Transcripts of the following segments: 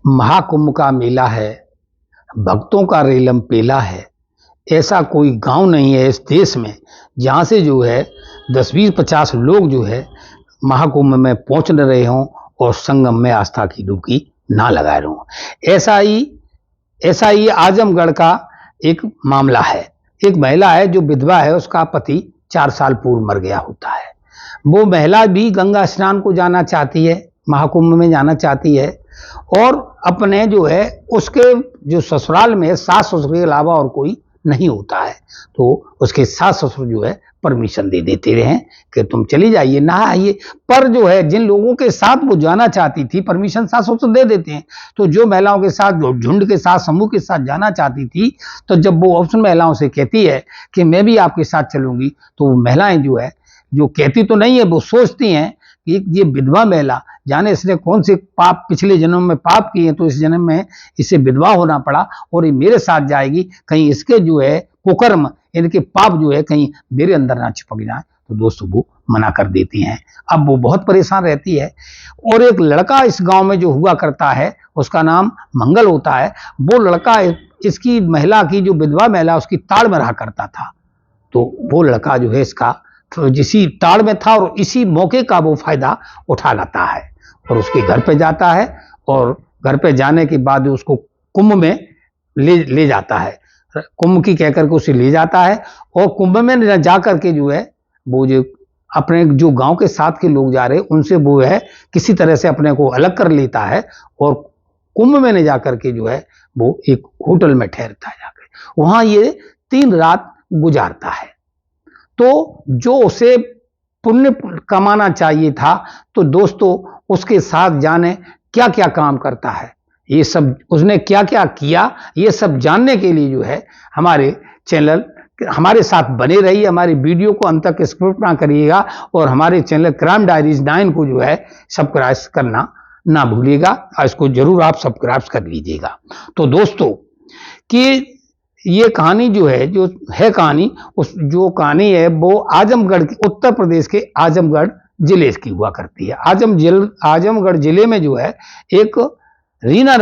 महाकुंभ का मेला है, भक्तों का रेलम पेला है। ऐसा कोई गांव नहीं है इस देश में जहां से जो है 10-20-50 लोग जो है महाकुंभ में पहुंच न रहे हों और संगम में आस्था की डुबकी ना लगा रहे हों। ऐसा ही आजमगढ़ का एक मामला है। एक महिला है जो विधवा है, उसका पति 4 साल पूर्व मर गया होता है। वो महिला भी गंगा स्नान को जाना चाहती है, महाकुंभ में जाना चाहती है, और अपने जो है उसके जो ससुराल में सास ससुर के अलावा और कोई नहीं होता है, तो उसके सास ससुर जो है परमिशन दे देते हैं कि तुम चली जाइए, नहाइए। पर जो है जिन लोगों के साथ वो जाना चाहती थी, परमिशन सास ससुर दे देते हैं, तो जो महिलाओं के साथ, जो झुंड के साथ, समूह के साथ जाना चाहती थी, तो जब वो उन महिलाओं से कहती है कि मैं भी आपके साथ चलूंगी, तो वो महिलाएं जो है, जो कहती तो नहीं है, वो सोचती हैं कि ये विधवा महिला, जाने इसने कौन से पाप पिछले जन्म में पाप किए, तो इस जन्म में इसे विधवा होना पड़ा और ये मेरे साथ जाएगी, कहीं इसके जो है कुकर्म, इनके पाप जो है कहीं मेरे अंदर ना चिपक जाए। तो दोस्तों वो मना कर देती हैं। अब वो बहुत परेशान रहती है। और एक लड़का इस गांव में जो हुआ करता है, उसका नाम मंगल होता है। वो लड़का इसकी महिला की, जो विधवा महिला, उसकी ताड़ में रहा करता था। तो वो लड़का जो है इसका तो जिसी ताड़ में था और इसी मौके का वो फायदा उठा लाता है और उसके घर पे जाता है, और घर पे जाने के बाद उसको कुंभ में ले जाता है। कुंभ की कहकर के उसे ले जाता है, और कुंभ में जा करके जो है वो जो अपने जो गांव के साथ के लोग जा रहे हैं उनसे वो है किसी तरह से अपने को अलग कर लेता है, और कुंभ में जा करके जो है वो एक होटल में ठहरता है। जाकर वहां ये 3 रात गुजारता है। तो जो उसे पुण्य कमाना चाहिए था, तो दोस्तों उसके साथ जाने क्या क्या काम करता है, ये सब उसने क्या क्या किया, ये सब जानने के लिए जो है हमारे चैनल, हमारे साथ बने रहिए। हमारी वीडियो को अंत तक स्किप ना करिएगा, और हमारे चैनल क्राइम डायरीज 9 को जो है सब्सक्राइब करना ना भूलिएगा। इसको जरूर आप सब्सक्राइब कर लीजिएगा। तो दोस्तों कि ये कहानी जो है, जो है कहानी, उस जो कहानी है वो आजमगढ़, उत्तर प्रदेश के आजमगढ़ जिले की हुआ करती है। आजमगढ़ जिले में जो है एक रीना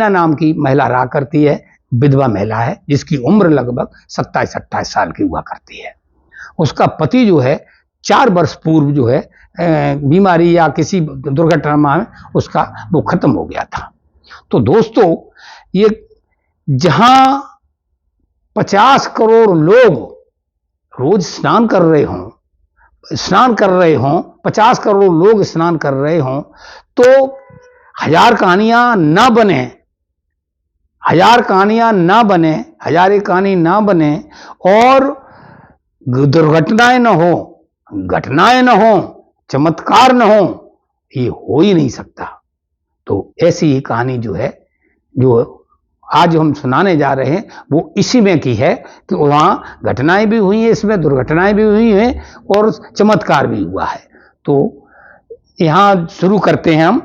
नाम की महिला रहा करती है। विधवा महिला है जिसकी उम्र लगभग 27-28 साल की हुआ करती है। उसका पति जो है 4 वर्ष पूर्व जो है बीमारी या किसी दुर्घटना में उसका वो खत्म हो गया था। तो दोस्तों ये जहां 50 करोड़ लोग रोज स्नान कर रहे हों, 50 करोड़ लोग स्नान कर रहे हों, तो 1000 कहानियां ना बने, 1000 कहानी ना बने, और दुर्घटनाएं न हो, घटनाएं न हो, चमत्कार न हो, ये हो ही नहीं सकता। तो ऐसी ही कहानी जो है, जो आज हम सुनाने जा रहे हैं, वो इसी में की है कि वहां घटनाएं भी हुई हैं, इसमें दुर्घटनाएं भी हुई हैं और चमत्कार भी हुआ है। तो यहां शुरू करते हैं हम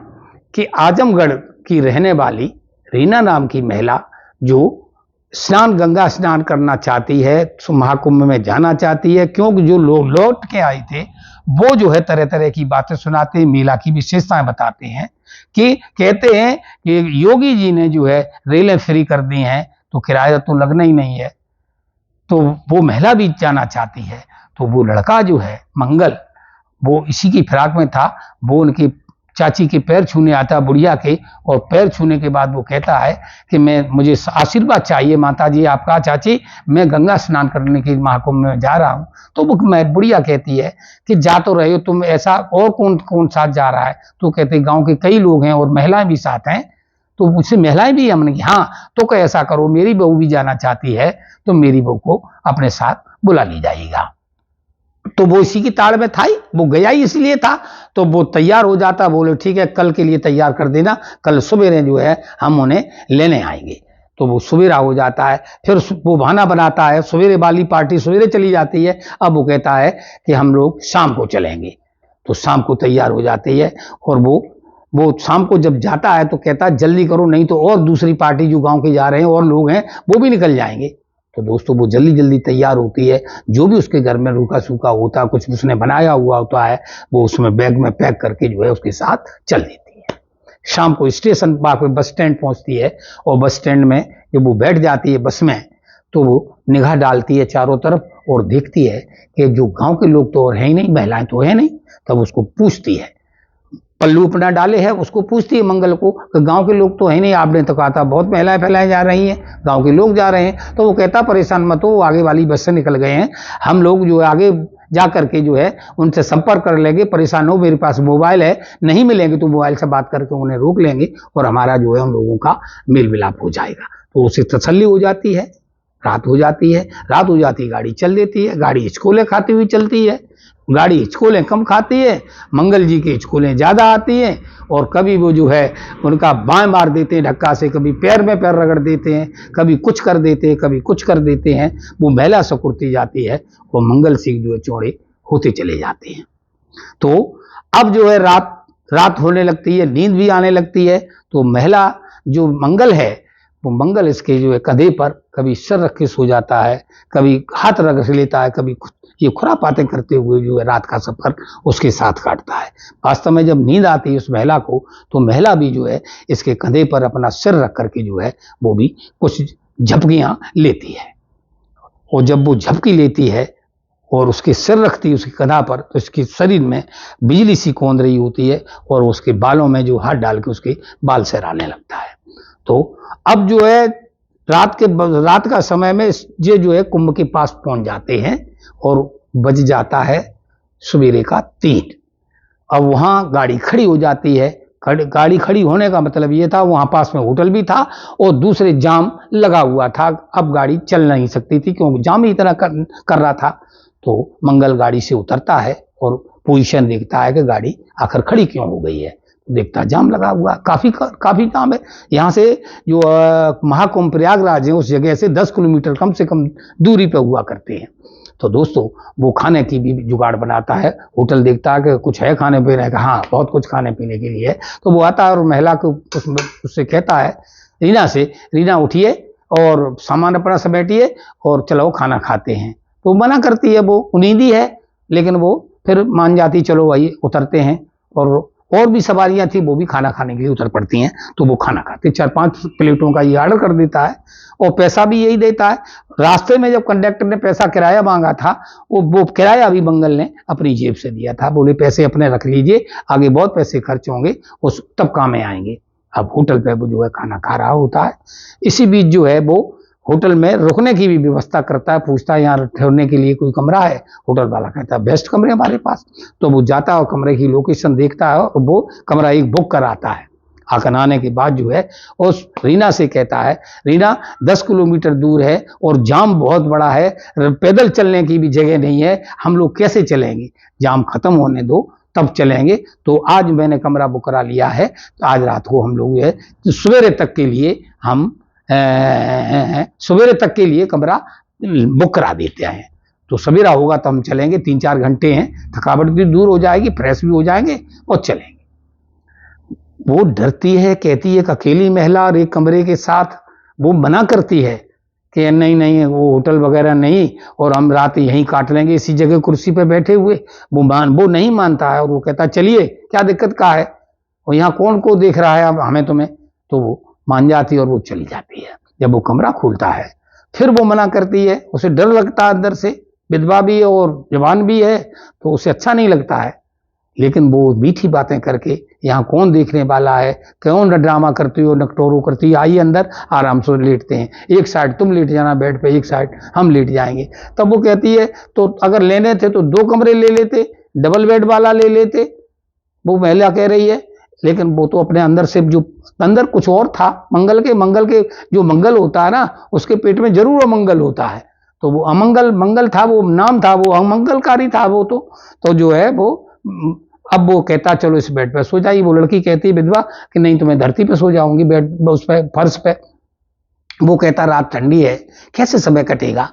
कि आजमगढ़ की रहने वाली रीना नाम की महिला जो गंगा स्नान करना चाहती है, महाकुंभ में जाना चाहती है, क्योंकि जो लोग लौट के आए थे वो जो है तरह तरह की बातें सुनाते हैं, मेला की विशेषताएं बताते हैं, कि कहते हैं कि योगी जी ने जो है रेलें फ्री कर दी हैं, तो किराया तो लगना ही नहीं है। तो वो महिला भी जाना चाहती है। तो वो लड़का जो है मंगल, वो इसी की फिराक में था। वो उनकी चाची के पैर छूने आता, बुढ़िया के, और पैर छूने के बाद वो कहता है कि मुझे आशीर्वाद चाहिए माता जी आपका, चाची मैं गंगा स्नान करने के महाकुंभ में जा रहा हूँ। तो वो बुढ़िया कहती है कि जा तो रहे हो तुम, ऐसा और कौन साथ जा रहा है? तो कहते गांव के कई लोग हैं और महिलाएं भी साथ हैं। तो उससे महिलाएं भी, हमने हाँ तो क्या ऐसा करो, मेरी बहू भी जाना चाहती है, तो मेरी बहू को अपने साथ बुला ली जाएगा। तो वो इसी की ताड़ में था ही, वो गया ही इसलिए था। तो वो तैयार हो जाता, बोले ठीक है कल के लिए तैयार कर देना, कल सवेरे जो है हम उन्हें लेने आएंगे। तो वो सवेरा हो जाता है, फिर वो बहाना बनाता है, सवेरे वाली पार्टी सवेरे चली जाती है। अब वो कहता है कि हम लोग शाम को चलेंगे। तो शाम को तैयार हो जाती है, और वो शाम को जब जाता है तो कहता है जल्दी करो, नहीं तो और दूसरी पार्टी जो गांव के जा रहे हैं और लोग हैं वो भी निकल जाएंगे। तो दोस्तों वो जल्दी जल्दी तैयार होती है, जो भी उसके घर में रूखा सूखा होता है, कुछ उसने बनाया हुआ होता है, वो उसमें बैग में पैक करके जो है उसके साथ चल देती है। शाम को स्टेशन पर बस स्टैंड पहुंचती है और बस स्टैंड में जब वो बैठ जाती है बस में तो वो निगाह डालती है चारों तरफ और देखती है कि जो गांव के लोग तो और हैं ही नहीं, महिलाएं तो है नहीं। तब उसको पूछती है, पल्लू अपना डाले है, उसको पूछती है मंगल को कि गांव के लोग तो है नहीं, आपने तो कहा था बहुत महिलाएं फैलाए जा रही हैं, गांव के लोग जा रहे हैं। तो वो कहता परेशान मत हो, वो आगे वाली बस से निकल गए हैं, हम लोग जो है आगे जा करके जो है उनसे संपर्क कर लेंगे, परेशान हो, मेरे पास मोबाइल है, नहीं मिलेंगे तो मोबाइल से बात करके उन्हें रोक लेंगे और हमारा जो है उन लोगों का मेल मिलाप हो जाएगा। तो उसे तसल्ली हो जाती है। रात हो जाती है, रात हो जाती है, गाड़ी चल देती है। गाड़ी हिचकोले खाती हुई चलती है, गाड़ी हिचकोले कम खाती है, मंगल जी की हिचकोले ज्यादा आती हैं। और कभी वो जो है उनका बाएं मार देते हैं धक्का से, कभी पैर में पैर रगड़ देते हैं, कभी कुछ कर देते हैं, कभी कुछ कर देते हैं। वो महिला सकुड़ती जाती है, वो मंगल सिंह जो है चौड़े होते चले जाते हैं। तो अब जो है रात होने लगती है, नींद भी आने लगती है। तो महिला जो मंगल है वो मंगल इसके जो है कंधे पर कभी सर रख के सो जाता है, कभी हाथ रख लेता है, कभी ये खुरापाते करते हुए जो है रात का सफर उसके साथ काटता है। वास्तव में जब नींद आती है उस महिला को तो महिला भी जो है इसके कंधे पर अपना सिर रख करके जो है वो भी कुछ झपकियां लेती है। और जब वो झपकी लेती है और उसके सिर रखती है उसके कंधा पर तो इसके शरीर में बिजली सी कौंध रही होती है और उसके बालों में जो हाथ डाल के उसके बाल सहराने लगता है। तो अब जो है रात का समय में ये जो है कुंभ के पास पहुंच जाते हैं और बज जाता है सवेरे का 3। अब वहां गाड़ी खड़ी हो जाती है। गाड़ी खड़ी होने का मतलब ये था वहां पास में होटल भी था और दूसरे जाम लगा हुआ था। अब गाड़ी चल नहीं सकती थी क्योंकि जाम ही इतना कर रहा था। तो मंगल गाड़ी से उतरता है और पोजीशन देखता है कि गाड़ी आखिर खड़ी क्यों हो गई है। देखता जाम लगा हुआ, काफी जाम है। यहाँ से जो महाकुंभ प्रयागराज है उस जगह से 10 किलोमीटर कम से कम दूरी पर हुआ करते हैं। तो दोस्तों वो खाने की भी जुगाड़ बनाता है, होटल देखता है कि कुछ है खाने पीने का, हाँ बहुत कुछ खाने पीने के लिए है। तो वो आता है और महिला को उससे कहता है रीना से, रीना उठिए और सामान अपना समेटिए और चलो खाना खाते हैं। तो मना करती है, वो नींदी है लेकिन वो फिर मान जाती, चलो भाई उतरते हैं। और भी सवारियां थी वो भी खाना खाने के लिए उतर पड़ती हैं। तो वो खाना खाते 4-5 प्लेटों का ये ऑर्डर कर देता है और पैसा भी यही देता है। रास्ते में जब कंडक्टर ने पैसा किराया मांगा था वो किराया भी मंगल ने अपनी जेब से दिया था। बोले पैसे अपने रख लीजिए, आगे बहुत पैसे खर्च होंगे, उस तब काम में आएंगे। अब होटल पे वो जो है खाना खा रहा होता है। इसी बीच जो है वो होटल में रुकने की भी व्यवस्था करता है, पूछता है यहाँ ठहरने के लिए कोई कमरा है। होटल वाला कहता है बेस्ट कमरे हमारे पास। तो वो जाता है और कमरे की लोकेशन देखता है और वो कमरा एक बुक कराता है। आकर आने के बाद जो है उस रीना से कहता है, रीना 10 किलोमीटर दूर है और जाम बहुत बड़ा है, पैदल चलने की भी जगह नहीं है, हम लोग कैसे चलेंगे, जाम खत्म होने दो तब चलेंगे। तो आज मैंने कमरा बुक करा लिया है, तो आज रात को हम लोग है सवेरे तक के लिए सवेरे तक के लिए कमरा बुक करा देते हैं। तो सवेरा होगा तो हम चलेंगे, 3-4 घंटे हैं, थकावट भी दूर हो जाएगी, फ्रेश भी हो जाएंगे और चलेंगे। वो डरती है, कहती है कि अकेली महिला और एक कमरे के साथ, वो मना करती है कि नहीं नहीं वो होटल वगैरह नहीं और हम रात यहीं काट लेंगे इसी जगह कुर्सी पे बैठे हुए। वो नहीं मानता है और वो कहता चलिए क्या दिक्कत का है, और यहाँ कौन को देख रहा है अब हमें तुम्हें। तो वो मान जाती है और वो चली जाती है। जब वो कमरा खोलता है फिर वो मना करती है, उसे डर लगता है अंदर से, विधवा भी है और जवान भी है तो उसे अच्छा नहीं लगता है। लेकिन वो मीठी बातें करके यहाँ कौन देखने वाला है, कौन ड्रामा करती हो, नकटोरू करती है, आइए अंदर आराम से लेटते हैं, एक साइड तुम लेट जाना बेड पे, एक साइड हम लेट जाएंगे। तब वो कहती है तो अगर लेने थे तो 2 कमरे ले लेते, डबल बेड वाला ले लेते। वो महिला कह रही है, लेकिन वो तो अपने अंदर से जो अंदर कुछ और था, मंगल के जो मंगल होता है ना उसके पेट में जरूर अमंगल होता है। तो वो मंगल था, वो नाम था, वो अमंगलकारी था वो तो जो है वो अब वो कहता चलो इस बेड पे सो जाइए। वो लड़की कहती है विधवा कि नहीं तो मैं धरती पे सो जाऊंगी, बेड उस पे फर्श पे। वो कहता रात ठंडी है कैसे समय कटेगा।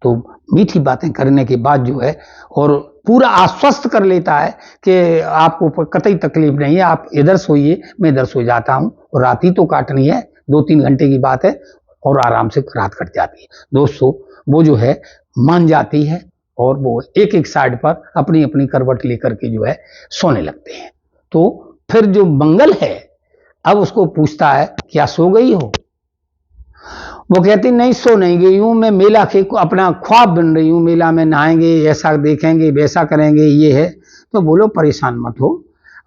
तो मीठी बातें करने के बाद जो है और पूरा आश्वस्त कर लेता है कि आपको कतई तकलीफ नहीं है, आप इधर सोइए मैं इधर सो जाता हूं, और रात ही तो काटनी है, 2-3 घंटे की बात है, और आराम से रात कट जाती है। दोस्तों वो जो है मान जाती है और वो एक एक साइड पर अपनी अपनी करवट लेकर के जो है सोने लगते हैं। तो फिर जो मंगल है अब उसको पूछता है क्या सो गई हो? वो कहती नहीं सो नहीं गई हूं, मैं मेला के अपना ख्वाब बन रही हूं, मेला में नहाएंगे, ऐसा देखेंगे, वैसा करेंगे, ये है। तो बोलो परेशान मत हो,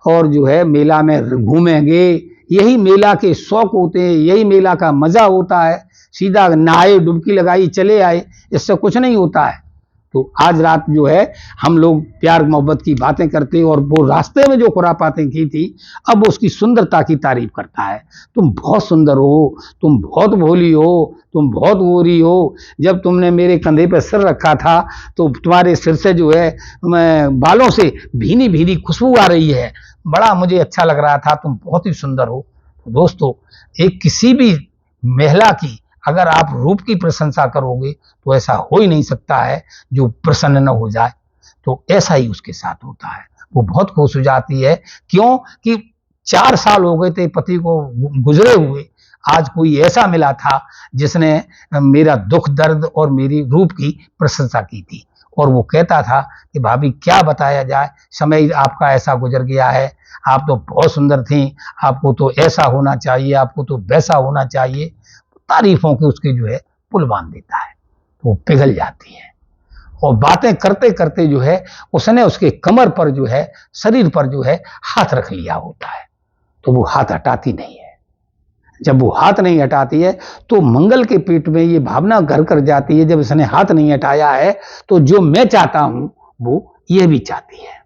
और जो है मेला में घूमेंगे, यही मेला के शौक होते हैं, यही मेला का मजा होता है। सीधा नहाए, डुबकी लगाई, चले आए, इससे कुछ नहीं होता है। तो आज रात जो है हम लोग प्यार मोहब्बत की बातें करते, और वो रास्ते में जो खुरापातें की थी, अब उसकी सुंदरता की तारीफ करता है। तुम बहुत सुंदर हो, तुम बहुत भोली हो, तुम बहुत गोरी हो। जब तुमने मेरे कंधे पर सिर रखा था तो तुम्हारे सिर से जो है बालों से भीनी भीनी खुशबू आ रही है, बड़ा मुझे अच्छा लग रहा था, तुम बहुत ही सुंदर हो। तो दोस्तों, एक किसी भी महिला की अगर आप रूप की प्रशंसा करोगे तो ऐसा हो ही नहीं सकता है जो प्रसन्न न हो जाए। तो ऐसा ही उसके साथ होता है, वो बहुत खुश हो जाती है। क्यों कि 4 साल हो गए थे पति को गुजरे हुए, आज कोई ऐसा मिला था जिसने मेरा दुख दर्द और मेरी रूप की प्रशंसा की थी। और वो कहता था कि भाभी क्या बताया जाए, समय आपका ऐसा गुजर गया है, आप तो बहुत सुंदर थी, आपको तो ऐसा होना चाहिए, आपको तो वैसा होना चाहिए। तारीफों के उसके जो है पुल बांध देता है, तो वो पिघल जाती है। और बातें करते करते जो है उसने उसके कमर पर जो है, शरीर पर जो है हाथ रख लिया होता है, तो वो हाथ हटाती नहीं है। जब वो हाथ नहीं हटाती है तो मंगल के पेट में ये भावना घर कर जाती है, जब इसने हाथ नहीं हटाया है तो जो मैं चाहता हूं वो ये भी चाहती है।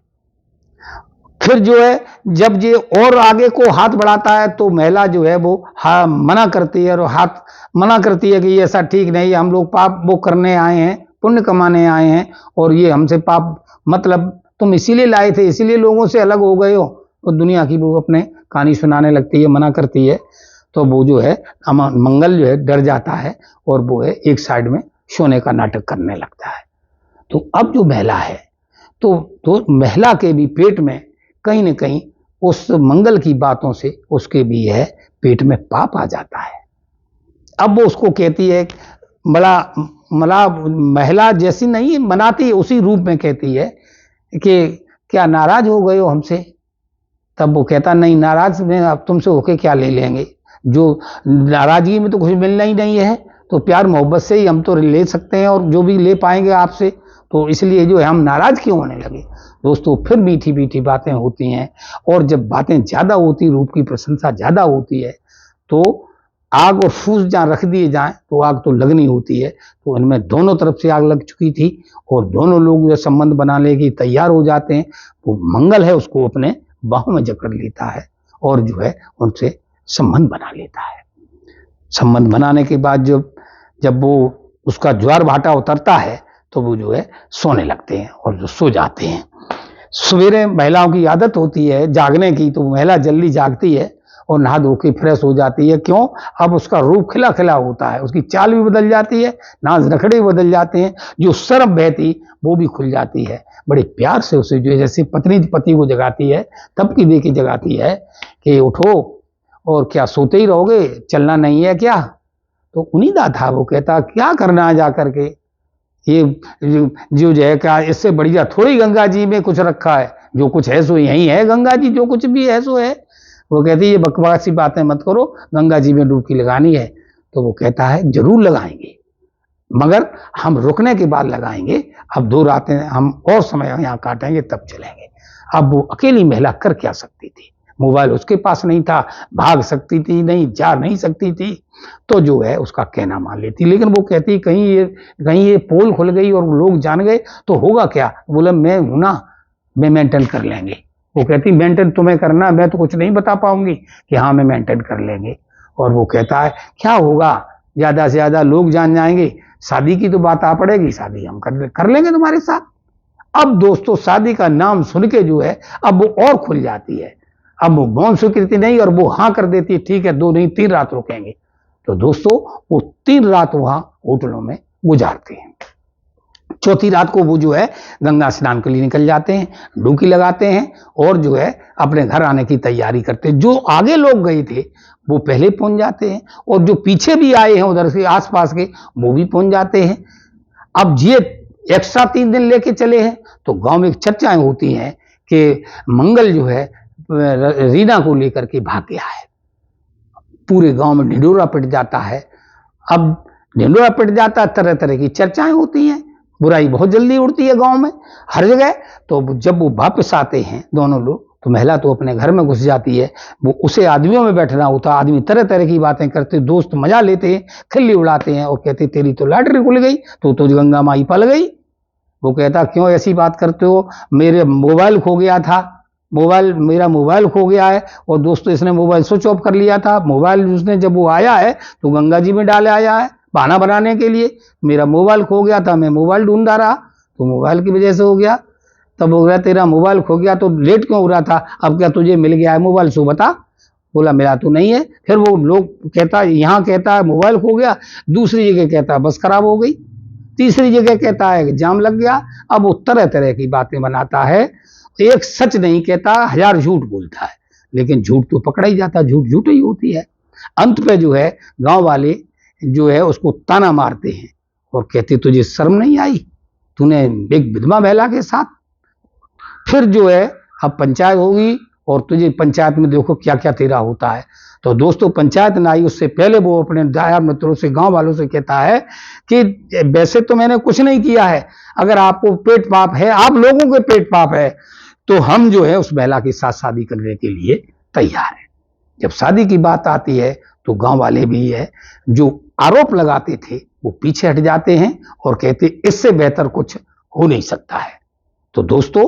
फिर जो है जब ये और आगे को हाथ बढ़ाता है तो महिला जो है वो मना करती है, और हाथ मना करती है कि ये ऐसा ठीक नहीं, हम लोग पाप वो करने आए हैं, पुण्य कमाने आए हैं, और ये हमसे पाप, मतलब तुम इसीलिए लाए थे, इसीलिए लोगों से अलग हो गए हो। तो दुनिया की वो अपने कहानी सुनाने लगती है, मना करती है। तो वो जो है मंगल जो है डर जाता है, और वो है एक साइड में सोने का नाटक करने लगता है। तो अब जो महिला है, तो महिला के भी पेट में कहीं न कहीं उस मंगल की बातों से उसके भी है पेट में पाप आ जाता है। अब वो उसको कहती है, बड़ा मला महिला जैसी नहीं मनाती, उसी रूप में कहती है कि क्या नाराज हो गए हो हमसे? तब वो कहता नहीं, नाराज में अब तुमसे होके क्या ले लेंगे, जो नाराजगी में तो कुछ मिलना ही नहीं है, तो प्यार मोहब्बत से ही हम तो ले सकते हैं, और जो भी ले पाएंगे आपसे, तो इसलिए जो है हम नाराज क्यों होने लगे। दोस्तों, फिर मीठी मीठी बातें होती हैं, और जब बातें ज्यादा होती, रूप की प्रशंसा ज्यादा होती है, तो आग और फूस जहां रख दिए जाए तो आग तो लगनी होती है। तो इनमें दोनों तरफ से आग लग चुकी थी, और दोनों लोग जो संबंध बनाने की तैयार हो जाते हैं। वो मंगल है उसको अपने बाहों में जकड़ लेता है, और जो है उनसे संबंध बना लेता है। संबंध बनाने के बाद जब वो उसका ज्वार भाटा उतरता है तो वो जो है सोने लगते हैं, और जो सो जाते हैं। सवेरे महिलाओं की आदत होती है जागने की, तो महिला जल्दी जागती है और नहा धो के फ्रेश हो जाती है। क्यों? अब उसका रूप खिला खिला होता है, उसकी चाल भी बदल जाती है, नाज नखड़े भी बदल जाते हैं, जो शर्म बहती वो भी खुल जाती है। बड़े प्यार से उसे जो है, जैसे पत्नी पति को जगाती है तब की दे के जगाती है कि उठो, और क्या सोते ही रहोगे, चलना नहीं है क्या? तो उन्नीदा था, वो कहता क्या करना है जा करके, ये जो है क्या, इससे बढ़िया थोड़ी गंगा जी में कुछ रखा है, जो कुछ है सो यही है, गंगा जी जो कुछ भी है सो है। वो कहती है ये बकवासी बातें मत करो, गंगा जी में डुबकी लगानी है। तो वो कहता है जरूर लगाएंगे, मगर हम रुकने के बाद लगाएंगे, अब 2 रातें हम और समय यहाँ काटेंगे तब चलेंगे। अब वो अकेली महिला कर क्या सकती थी, मोबाइल उसके पास नहीं था, भाग सकती थी नहीं, जा नहीं सकती थी, तो जो है उसका कहना मान लेती। लेकिन वो कहती कहीं ये पोल खुल गई और लोग जान गए तो होगा क्या? बोले मैं हूं ना, मैं मेंटेन कर लेंगे। वो कहती मेंटेन तुम्हें करना, मैं तो कुछ नहीं बता पाऊंगी कि हाँ मैं मेंटेन कर लेंगे। और वो कहता है क्या होगा, ज्यादा से ज्यादा लोग जान जाएंगे, शादी की तो बात आ पड़ेगी, शादी हम कर लेंगे तुम्हारे साथ। अब दोस्तों, शादी का नाम सुन के जो है अब वो और खुल जाती है। अब वो मौन स्वीकृति नहीं, और वो हाँ कर देती है, ठीक है 2 नहीं 3 रात रुकेंगे। तो दोस्तों, वो 3 रात वहां होटलों में गुजारते हैं। चौथी रात को वो जो है गंगा स्नान के लिए निकल जाते हैं, डुबकी लगाते हैं, और जो है अपने घर आने की तैयारी करते हैं। जो आगे लोग गए थे वो पहले पहुंच जाते हैं, और जो पीछे भी आए हैं उधर से आसपास के, वो भी पहुंच जाते हैं। अब ये एक्स्ट्रा 3 दिन लेके चले हैं, तो गांव में चर्चाएं होती हैं कि मंगल जो है रीना को लेकर के भाग गया है। पूरे गांव में ढिंढोरा पिट जाता है। अब ढिंढोरा पिट जाता है, तरह तरह की चर्चाएं होती हैं, बुराई बहुत जल्दी उड़ती है गांव में हर जगह। तो जब वो वापस आते हैं दोनों लोग, तो महिला तो अपने घर में घुस जाती है, वो उसे आदमियों में बैठना होता, आदमी तरह तरह की बातें करते, दोस्त मजा लेते हैं, खिल्ली उड़ाते हैं और कहते तेरी तो लॉटरी खुल गई, तो गंगा माई पल गई। वो कहता क्यों ऐसी बात करते हो, मेरे मोबाइल खो गया था, मेरा मोबाइल खो गया है, और दोस्तों इसने मोबाइल स्विच ऑफ कर लिया था, मोबाइल उसने जब वो आया है तो गंगा जी में डाले आया है बहाना बनाने के लिए, मेरा मोबाइल खो गया था, मैं मोबाइल ढूंढा रहा तो मोबाइल की वजह से हो गया। तब हो गया तेरा मोबाइल खो गया तो लेट क्यों हो रहा था, अब क्या तुझे मिल गया है मोबाइल, सो बता। बोला मेरा तो नहीं है। फिर वो लोग कहता है, यहाँ कहता है मोबाइल खो गया, दूसरी जगह कहता है बस खराब हो गई, तीसरी जगह कहता है जाम लग गया। अब वो तरह तरह की बातें बनाता है, एक सच नहीं कहता, 1000 झूठ बोलता है, लेकिन झूठ तो पकड़ा ही जाता, झूठ झूठ ही होती है। अंत पे जो है गांव वाले जो है उसको ताना मारते हैं और कहते तुझे शर्म नहीं आई, तूने एक विधवा महिला के साथ। फिर जो है अब पंचायत होगी और तुझे पंचायत में देखो क्या क्या तेरा होता है। तो दोस्तों पंचायत ना आई उससे पहले वो अपने दायार मित्रों से, गांव वालों से कहता है कि वैसे तो मैंने कुछ नहीं किया है, अगर आपको पेट पाप है, आप लोगों के पेट पाप है, तो हम जो है उस महिला के साथ शादी करने के लिए तैयार है। जब शादी की बात आती है तो गांव वाले भी है जो आरोप लगाते थे वो पीछे हट जाते हैं और कहते इससे बेहतर कुछ हो नहीं सकता है। तो दोस्तों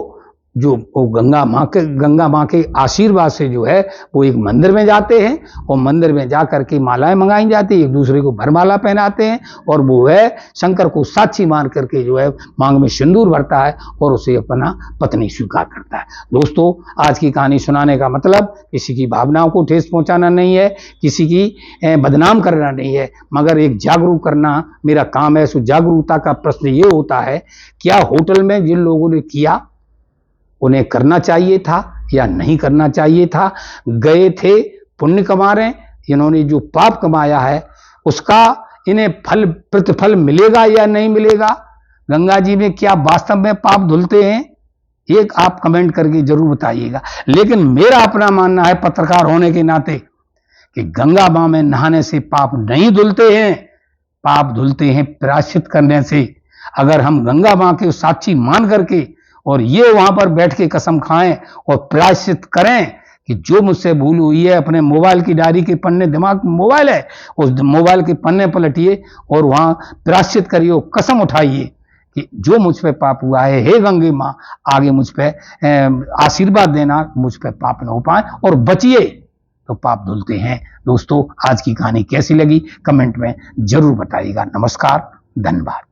जो वो गंगा माँ के आशीर्वाद से जो है वो एक मंदिर में जाते हैं और मंदिर में जा करके मालाएं मंगाई जाती है, एक दूसरे को भरमाला पहनाते हैं और वो है शंकर को साक्षी मान करके जो है मांग में सिंदूर भरता है और उसे अपना पत्नी स्वीकार करता है। दोस्तों आज की कहानी सुनाने का मतलब किसी की भावनाओं को ठेस पहुंचाना नहीं है, किसी की बदनाम करना नहीं है, मगर एक जागरूक करना मेरा काम है। सो जागरूकता का प्रश्न ये होता है क्या होटल में जिन लोगों ने किया उन्हें करना चाहिए था या नहीं करना चाहिए था, गए थे पुण्य कमा रहे, इन्होंने जो पाप कमाया है उसका इन्हें प्रतिफल मिलेगा या नहीं मिलेगा, गंगा जी में क्या वास्तव में पाप धुलते हैं, ये आप कमेंट करके जरूर बताइएगा। लेकिन मेरा अपना मानना है पत्रकार होने के नाते कि गंगा मां में नहाने से पाप नहीं धुलते हैं, पाप धुलते हैं प्रायश्चित करने से। अगर हम गंगा मां के साक्षी मान करके और ये वहां पर बैठ के कसम खाएं और प्रायश्चित करें कि जो मुझसे भूल हुई है, अपने मोबाइल की डायरी के पन्ने, दिमाग में मोबाइल है, उस मोबाइल के पन्ने पलटिए और वहां प्रायश्चित करिए, कसम उठाइए कि जो मुझ पे पाप हुआ है, हे गंगे मां आगे मुझ पे आशीर्वाद देना, मुझ पे पाप न हो पाए और बचिए, तो पाप धुलते हैं। दोस्तों आज की कहानी कैसी लगी कमेंट में जरूर बताइएगा। नमस्कार, धन्यवाद।